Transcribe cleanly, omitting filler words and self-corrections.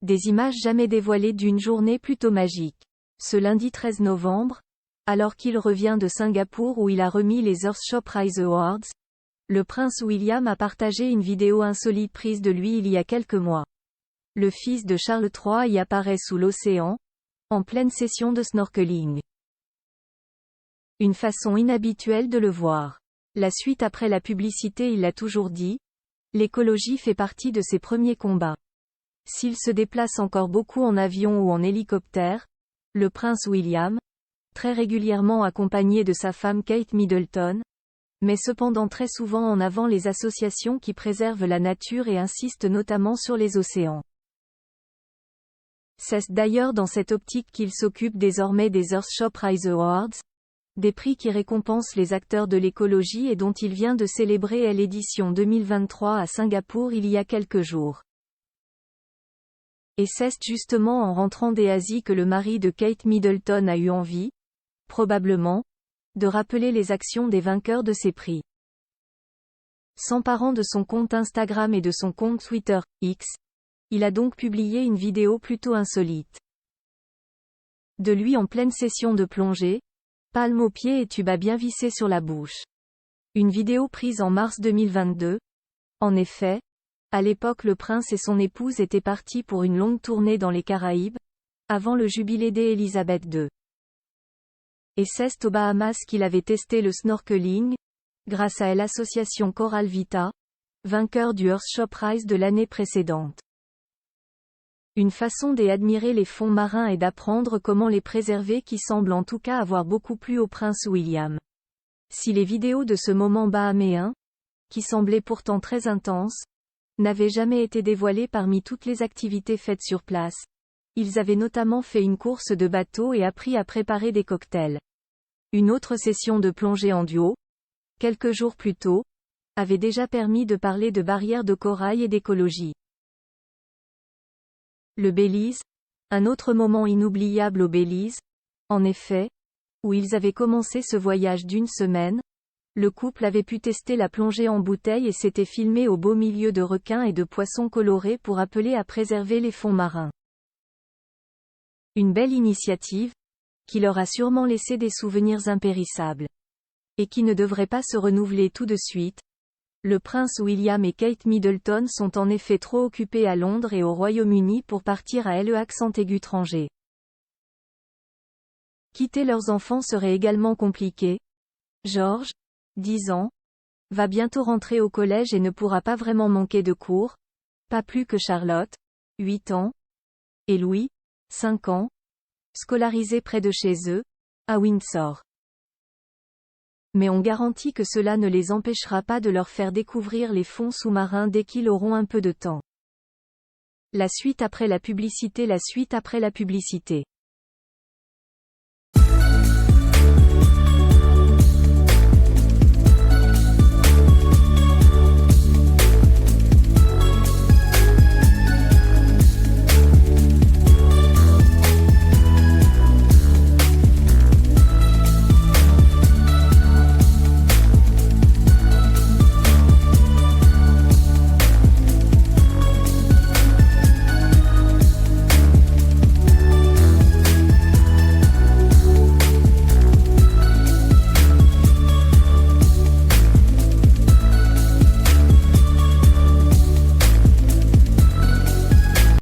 Des images jamais dévoilées d'une journée plutôt magique. Ce lundi 13 novembre, alors qu'il revient de Singapour où il a remis les Earthshot Prize Awards, le prince William a partagé une vidéo insolite prise de lui il y a quelques mois. Le fils de Charles III y apparaît sous l'océan, en pleine session de snorkeling. Une façon inhabituelle de le voir. La suite après la publicité, il l'a toujours dit, l'écologie fait partie de ses premiers combats. S'il se déplace encore beaucoup en avion ou en hélicoptère, le prince William, très régulièrement accompagné de sa femme Kate Middleton, met cependant très souvent en avant les associations qui préservent la nature et insistent notamment sur les océans. C'est d'ailleurs dans cette optique qu'il s'occupe désormais des Earthshot Prize Awards, des prix qui récompensent les acteurs de l'écologie et dont il vient de célébrer l'édition 2023 à Singapour il y a quelques jours. Et c'est justement en rentrant d'Asie que le mari de Kate Middleton a eu envie, probablement, de rappeler les actions des vainqueurs de ces prix. S'emparant de son compte Instagram et de son compte Twitter, X, il a donc publié une vidéo plutôt insolite. De lui en pleine session de plongée, palme aux pieds et tuba bien vissé sur la bouche. Une vidéo prise en mars 2022. En effet, à l'époque le prince et son épouse étaient partis pour une longue tournée dans les Caraïbes, avant le jubilé d'Élisabeth II. Et c'est aux Bahamas qu'il avait testé le snorkeling, grâce à l'association Coral Vita, vainqueur du Earthshot Prize de l'année précédente. Une façon d'admirer les fonds marins et d'apprendre comment les préserver qui semble en tout cas avoir beaucoup plu au prince William. Si les vidéos de ce moment bahaméen, qui semblaient pourtant très intenses, n'avaient jamais été dévoilées parmi toutes les activités faites sur place, ils avaient notamment fait une course de bateau et appris à préparer des cocktails. Une autre session de plongée en duo, quelques jours plus tôt, avait déjà permis de parler de barrières de corail et d'écologie. Le Belize, un autre moment inoubliable au Belize, en effet, où ils avaient commencé ce voyage d'une semaine, le couple avait pu tester la plongée en bouteille et s'était filmé au beau milieu de requins et de poissons colorés pour appeler à préserver les fonds marins. Une belle initiative, qui leur a sûrement laissé des souvenirs impérissables. Et qui ne devrait pas se renouveler tout de suite. Le prince William et Kate Middleton sont en effet trop occupés à Londres et au Royaume-Uni pour partir à l'étranger. Quitter leurs enfants serait également compliqué. George, 10 ans, va bientôt rentrer au collège et ne pourra pas vraiment manquer de cours, pas plus que Charlotte, 8 ans, et Louis, 5 ans, scolarisés près de chez eux, à Windsor. Mais on garantit que cela ne les empêchera pas de leur faire découvrir les fonds sous-marins dès qu'ils auront un peu de temps. La suite après la publicité.